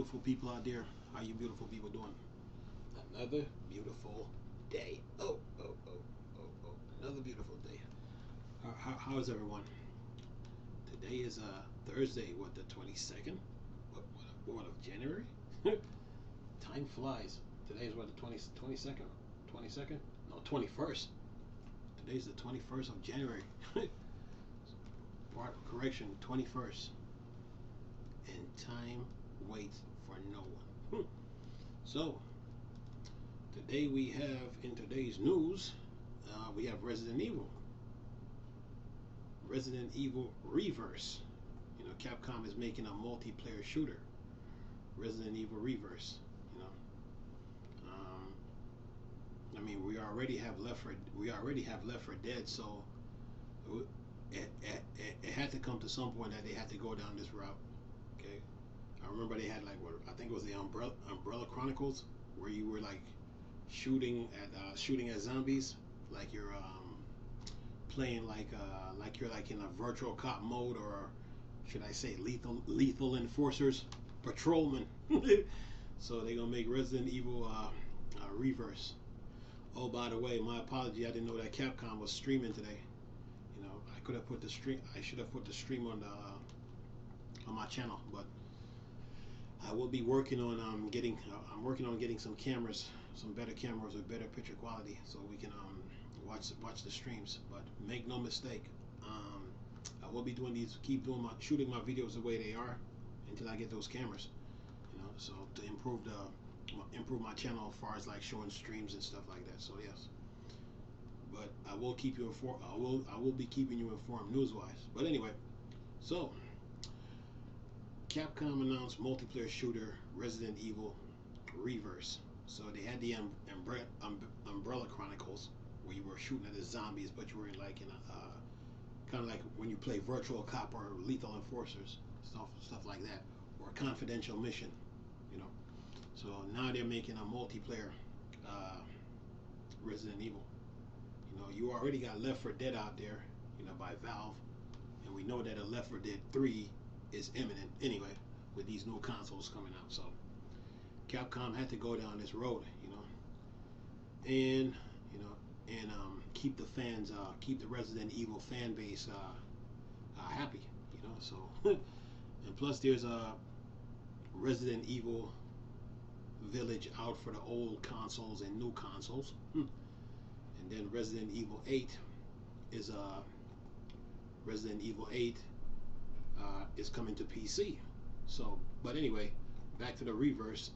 beautiful people out there. How you beautiful people doing? Another beautiful day. Another beautiful day. How is everyone? Today is Thursday. What, the 22nd? What of January? Time flies. Today is what, the 22nd? 22nd? No, 21st. Today's the 21st of January. Correction, 21st. And time waits for no one. So, today we have, in today's news, we have Resident Evil. Resident Evil Reverse. You know, Capcom is making a multiplayer shooter. Resident Evil Reverse. You know, I mean, we already have Left 4 Dead, so it had to come to some point that they had to go down this route. Okay, I remember they had like what I think it was the Umbrella Chronicles, where you were like shooting at zombies, like you're playing like you're like in a virtual cop mode, or should I say lethal enforcers, patrolman. So they're gonna make Resident Evil Reverse. Oh, by the way, my apology. I didn't know that Capcom was streaming today. You know, I could have put the stream. I should have put the stream on my channel, but I will be working on getting. I'm working on getting some cameras, some better cameras with better picture quality, so we can watch the streams. But make no mistake, I will be doing these. Keep doing shooting my videos the way they are until I get those cameras. You know, so to improve my channel as far as like showing streams and stuff like that. So yes, but I will keep you informed. I will be keeping you informed news wise. But anyway, so Capcom announced multiplayer shooter Resident Evil Reverse. So they had the Umbrella Chronicles, where you were shooting at the zombies, but you were in like in a kind of like when you play Virtual Cop or Lethal Enforcers, stuff like that, or Confidential Mission. You know. So now they're making a multiplayer Resident Evil. You know, you already got Left 4 Dead out there, you know, by Valve, and we know that a Left 4 Dead 3 is imminent anyway with these new consoles coming out. So Capcom had to go down this road, you know, and keep the fans, keep the Resident Evil fan base happy, you know. So and plus there's a Resident Evil Village out for the old consoles and new consoles, and then Resident Evil 8 is Resident Evil 8 is coming to PC. So, but anyway, back to the Reverse.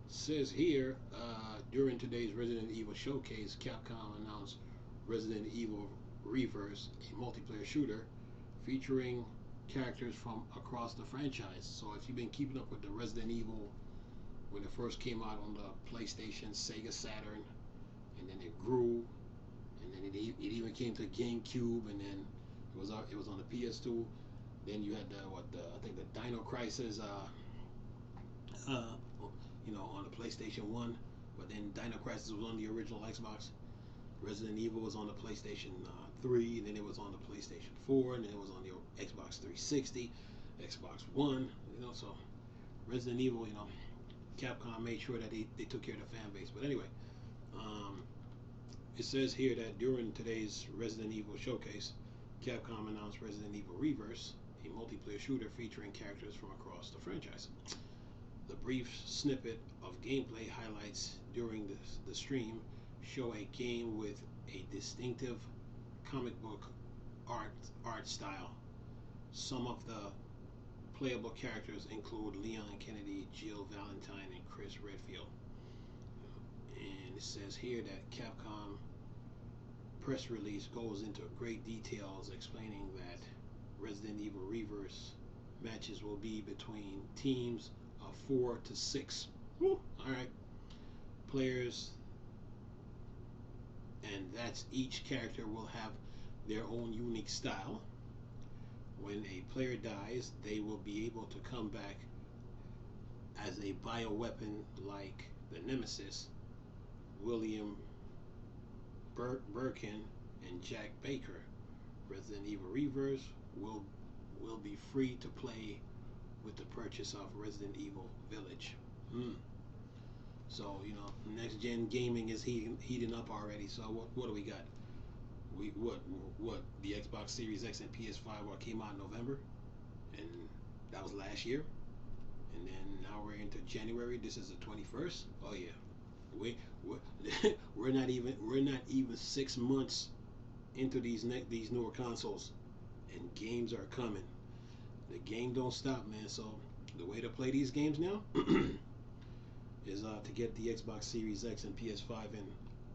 Says here during today's Resident Evil showcase, Capcom announced Resident Evil Reverse, a multiplayer shooter featuring characters from across the franchise. So if you've been keeping up with the Resident Evil when it first came out on the PlayStation, Sega Saturn, and then it grew, and then it even came to GameCube, and then it was on the PS2. Then you had I think the Dino Crisis, you know, on the PlayStation 1, but then Dino Crisis was on the original Xbox. Resident Evil was on the PlayStation 3, and then it was on the PlayStation 4, and then it was on the Xbox 360, Xbox One. You know, so Resident Evil, you know, Capcom made sure that they took care of the fan base. But anyway, it says here that during today's Resident Evil showcase, Capcom announced Resident Evil Reverse, a multiplayer shooter featuring characters from across the franchise. The brief snippet of gameplay highlights during the stream show a game with a distinctive comic book art style. Some of the playable characters include Leon Kennedy, Jill Valentine, and Chris Redfield. And it says here that Capcom press release goes into great details explaining that Resident Evil Reverse matches will be between teams of 4 to 6. Woo, all right, players, and that's each character will have their own unique style. When a player dies, they will be able to come back as a bioweapon like the Nemesis, William Birkin, and Jack Baker. Resident Evil Reverse will be free to play with the purchase of Resident Evil Village. Hmm. So next gen gaming is heating up already. So what do we got? We what the Xbox Series X and PS5 what came out in November, and that was last year. And then now we're into January. This is the 21st. Oh yeah, we we're not even 6 months into these newer consoles, and games are coming. The game don't stop, man. So the way to play these games now is to get the Xbox Series X and PS5 and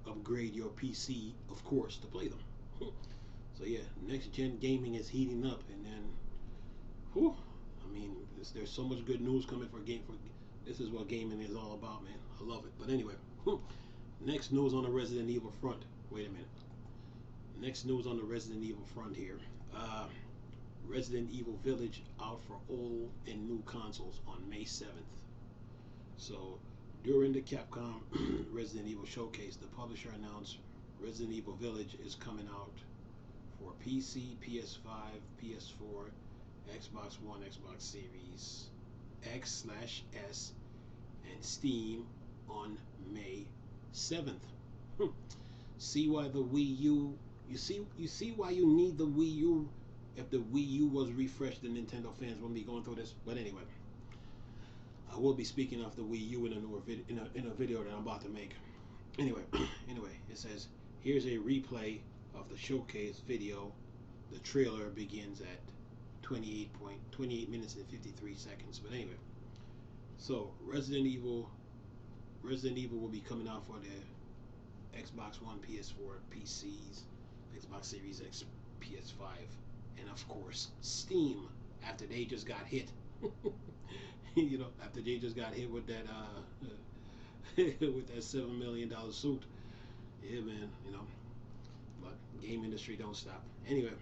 upgrade your PC, of course, to play them. So yeah, next gen gaming is heating up, and then, whew, I mean, there's so much good news coming for game. For this is what gaming is all about, man. I love it. But anyway, next news on the Resident Evil front. Wait a minute. Next news on the Resident Evil front here. Resident Evil Village out for old and new consoles on May 7th. So during the Capcom Resident Evil showcase, the publisher announced Resident Evil Village is coming out for PC, PS5, PS4, Xbox One, Xbox Series X/S, and Steam on May 7th. See why the Wii U? You see why you need the Wii U? If the Wii U was refreshed, the Nintendo fans wouldn't be going through this. But anyway, I will be speaking of the Wii U in a newer in a video that I'm about to make. Anyway, it says here's a replay of the showcase video. The trailer begins at 28 minutes and 53 seconds. But anyway, so Resident Evil will be coming out for the Xbox One, PS4, PCs, Xbox Series X, PS5, and of course Steam. After they just got hit, after they just got hit with that with that $7 million suit. Yeah, man. But game industry don't stop. Anyway,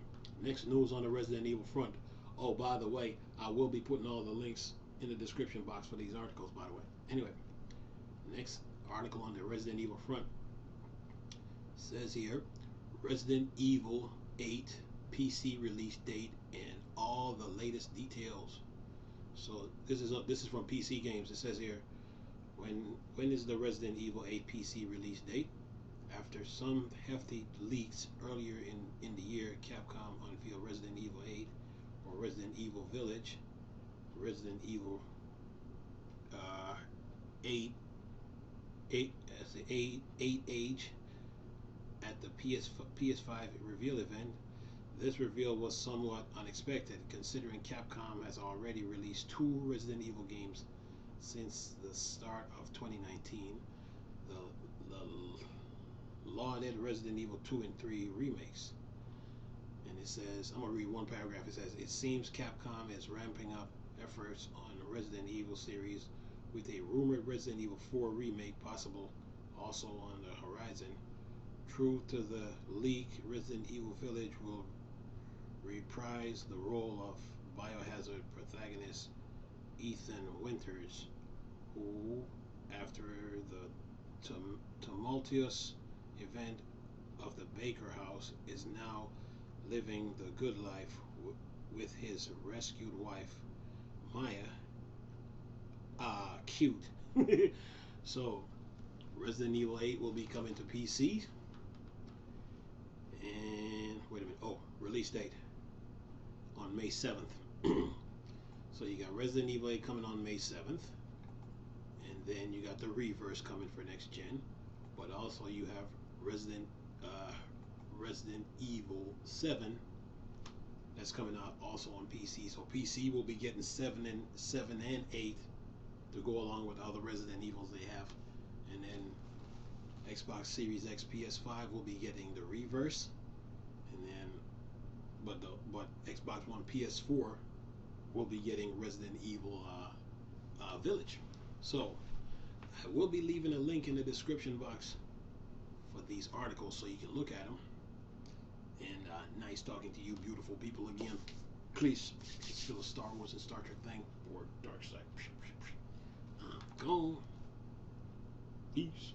next news on the Resident Evil front. Oh, by the way, I will be putting all the links in the description box for these articles, by the way. Anyway, next article on the Resident Evil front says here, Resident Evil 8 PC release date and all the latest details. So this is from PC Games. It says here, when is the Resident Evil 8 PC release date? After some hefty leaks earlier in the year, Capcom unveiled Resident Evil 8 or Resident Evil Village, Resident Evil 8 age at the PS5 reveal event. This reveal was somewhat unexpected, considering Capcom has already released 2 Resident Evil games since the start of 2019. The lauded Resident Evil 2 and 3 remakes. And it says, I'm going to read one paragraph. It says, it seems Capcom is ramping up efforts on the Resident Evil series with a rumored Resident Evil 4 remake possible also on the horizon. True to the leak, Resident Evil Village will reprise the role of Biohazard protagonist Ethan Winters, who, after the tumultuous event of the Baker House, is now living the good life with his rescued wife, Maya. Cute. So, Resident Evil 8 will be coming to PC. And, wait a minute. Oh, release date on May 7th. So you got Resident Evil 8 coming on May 7th. And then you got the reverse coming for next gen. But also you have Resident Evil 7 that's coming out also on PC. So PC will be getting 7 and 8 to go along with other Resident Evils they have. And then Xbox Series X, PS5 will be getting the reverse. And then but Xbox One, PS4 will be getting Resident Evil Village. So I will be leaving a link in the description box for these articles so you can look at them. And nice talking to you beautiful people again. Please, it's still a Star Wars and Star Trek thing, or Dark Side. Go. Peace.